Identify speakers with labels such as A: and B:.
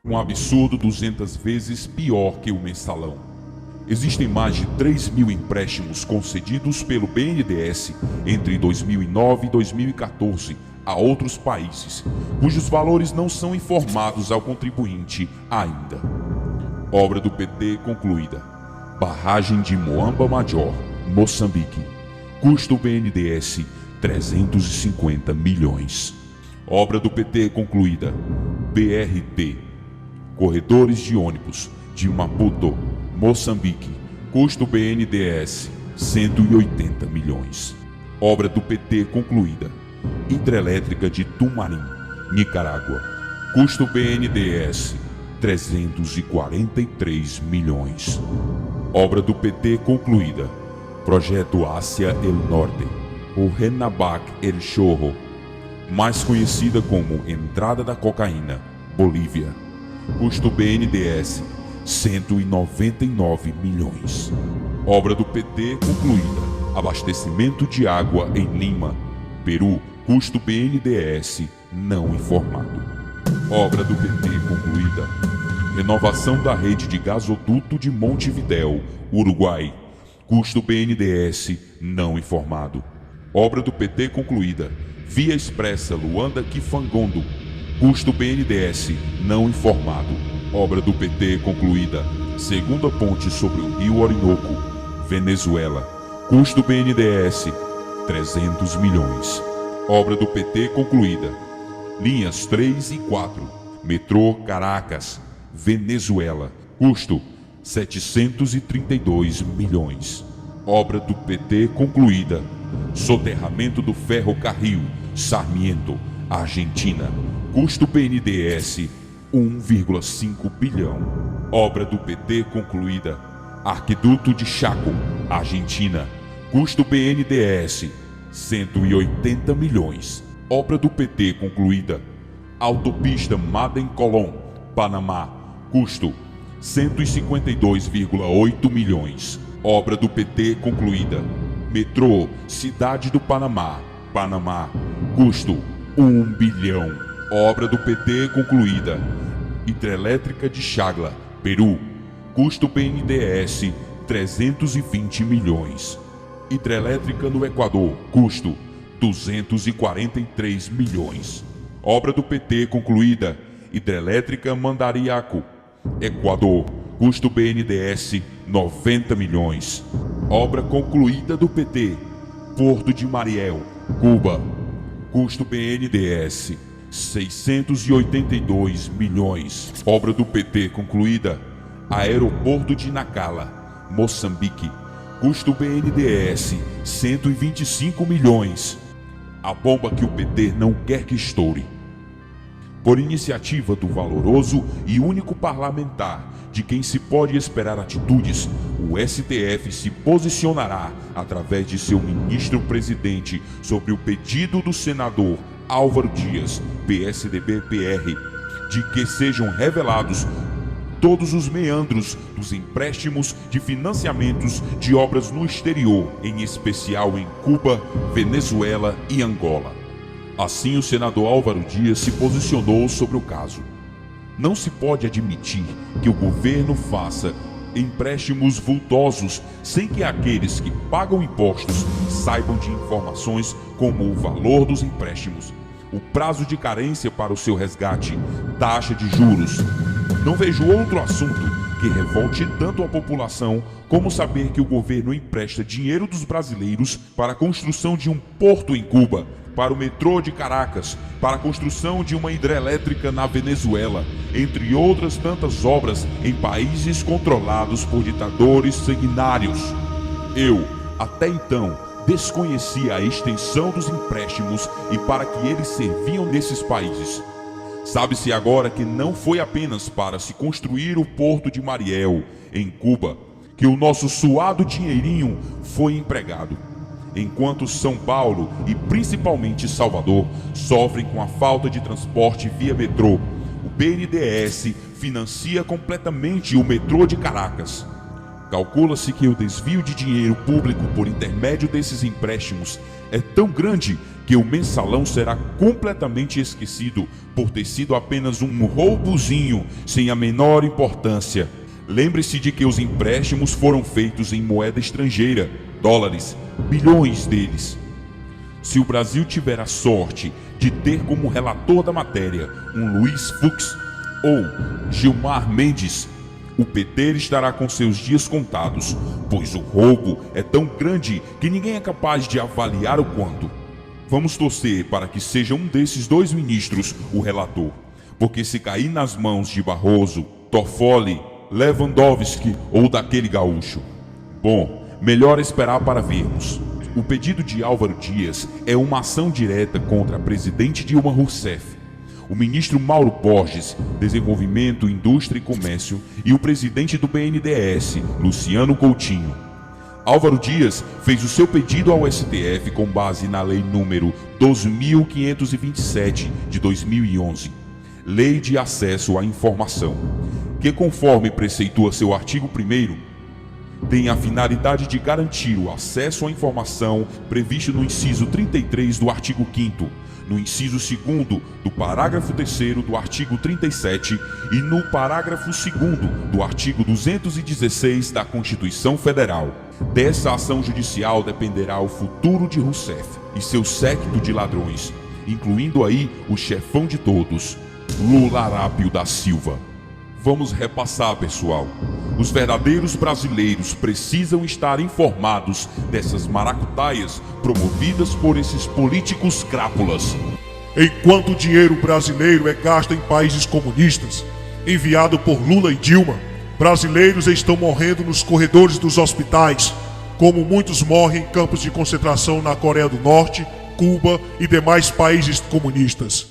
A: um absurdo 200 vezes pior que o mensalão. Existem mais de 3.000 empréstimos concedidos pelo BNDES entre 2009 e 2014 a outros países, cujos valores não são informados ao contribuinte ainda. Obra do PT concluída. Barragem de Moamba Major, Moçambique. Custo BNDES 350 milhões. Obra do PT concluída. BRT. Corredores de ônibus de Maputo, Moçambique. Custo BNDES 180 milhões. Obra do PT concluída. Hidrelétrica de Tumarim, Nicarágua. Custo BNDES 343 milhões. Obra do PT concluída. Projeto Hacia el Norte, o Renabac El Chorro, mais conhecida como Entrada da Cocaína, Bolívia. Custo BNDES 199 milhões. Obra do PT concluída. Abastecimento de água em Lima, Peru. Custo BNDES não informado. Obra do PT concluída. Renovação da rede de gasoduto de Montevidéu, Uruguai. Custo BNDES não informado. Obra do PT concluída. Via Expressa Luanda-Kifangondo. Custo BNDES não informado. Obra do PT concluída. Segunda ponte sobre o Rio Orinoco, Venezuela. Custo BNDES 300 milhões. Obra do PT concluída. Linhas 3 e 4. Metrô Caracas, Venezuela. Custo 732 milhões. Obra do PT concluída. Soterramento do ferrocarril Sarmiento, Argentina. Custo BNDES 1,5 bilhão. Obra do PT concluída. Arquiduto de Chaco, Argentina. Custo BNDES 180 milhões. Obra do PT concluída. Autopista Madem-Colón, Panamá. Custo 152,8 milhões. Obra do PT concluída. Metrô Cidade do Panamá, Panamá. Custo 1 bilhão. Obra do PT concluída. Hidrelétrica de Chagla, Peru. Custo BNDES 320 milhões. Hidrelétrica no Equador. Custo 243 milhões. Obra do PT concluída. Hidrelétrica Mandariaco, Equador. Custo BNDES 90 milhões. Obra concluída do PT. Porto de Mariel, Cuba. Custo BNDES 682 milhões. Obra do PT concluída. Aeroporto de Nacala, Moçambique. Custo BNDES 125 milhões. A bomba que o PT não quer que estoure. Por iniciativa do valoroso e único parlamentar de quem se pode esperar atitudes, o STF se posicionará através de seu ministro-presidente sobre o pedido do senador Álvaro Dias, PSDB-PR, de que sejam revelados todos os meandros dos empréstimos de financiamentos de obras no exterior, em especial em Cuba, Venezuela e Angola. Assim, o senador Álvaro Dias se posicionou sobre o caso. Não se pode admitir que o governo faça empréstimos vultosos sem que aqueles que pagam impostos saibam de informações como o valor dos empréstimos, o prazo de carência para o seu resgate, taxa de juros. Não vejo outro assunto que revolte tanto a população como saber que o governo empresta dinheiro dos brasileiros para a construção de um porto em Cuba, para o metrô de Caracas, para a construção de uma hidrelétrica na Venezuela, entre outras tantas obras em países controlados por ditadores sanguinários. Eu, até então, desconhecia a extensão dos empréstimos e para que eles serviam nesses países. Sabe-se agora que não foi apenas para se construir o Porto de Mariel, em Cuba, que o nosso suado dinheirinho foi empregado. Enquanto São Paulo e principalmente Salvador sofrem com a falta de transporte via metrô, o BNDES financia completamente o metrô de Caracas. Calcula-se que o desvio de dinheiro público por intermédio desses empréstimos é tão grande que o mensalão será completamente esquecido por ter sido apenas um roubozinho sem a menor importância. Lembre-se de que os empréstimos foram feitos em moeda estrangeira, dólares, bilhões deles. Se o Brasil tiver a sorte de ter como relator da matéria um Luiz Fux ou Gilmar Mendes, o PT estará com seus dias contados, pois o roubo é tão grande que ninguém é capaz de avaliar o quanto. Vamos torcer para que seja um desses dois ministros o relator, porque se cair nas mãos de Barroso, Toffoli, Lewandowski ou daquele gaúcho, bom, melhor esperar para vermos. O pedido de Álvaro Dias é uma ação direta contra a presidente Dilma Rousseff, o ministro Mauro Borges, Desenvolvimento, Indústria e Comércio, e o presidente do BNDES, Luciano Coutinho. Álvaro Dias fez o seu pedido ao STF com base na Lei número 12.527 de 2011, Lei de Acesso à Informação, que, conforme preceitua seu artigo 1º, tem a finalidade de garantir o acesso à informação previsto no inciso 33 do artigo 5º, no inciso 2º do parágrafo 3º do artigo 37 e no parágrafo 2º do artigo 216 da Constituição Federal. Dessa ação judicial dependerá o futuro de Rousseff e seu séquito de ladrões, incluindo aí o chefão de todos, Lula Arápio da Silva. Vamos repassar, pessoal. Os verdadeiros brasileiros precisam estar informados dessas maracutaias promovidas por esses políticos crápulas.
B: Enquanto o dinheiro brasileiro é gasto em países comunistas, enviado por Lula e Dilma, brasileiros estão morrendo nos corredores dos hospitais, como muitos morrem em campos de concentração na Coreia do Norte, Cuba e demais países comunistas.